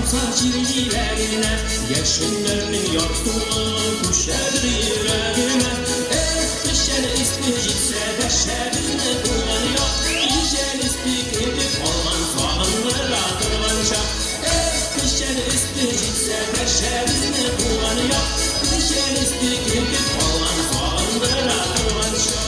atar cildilerine, geçimlerinin yorsunluğu kuşadır yüreğime. Düşen isti gitse de şerini kullanıyor, düşen isti gidip olman soğandır atırmanca. Düşen isti gitse de şerini kullanıyor, düşen isti gidip olman soğandır atırmanca.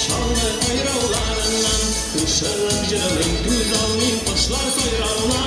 Şallı bayraklarından, kışırın cırılın, güzel min kuşlar soyralar.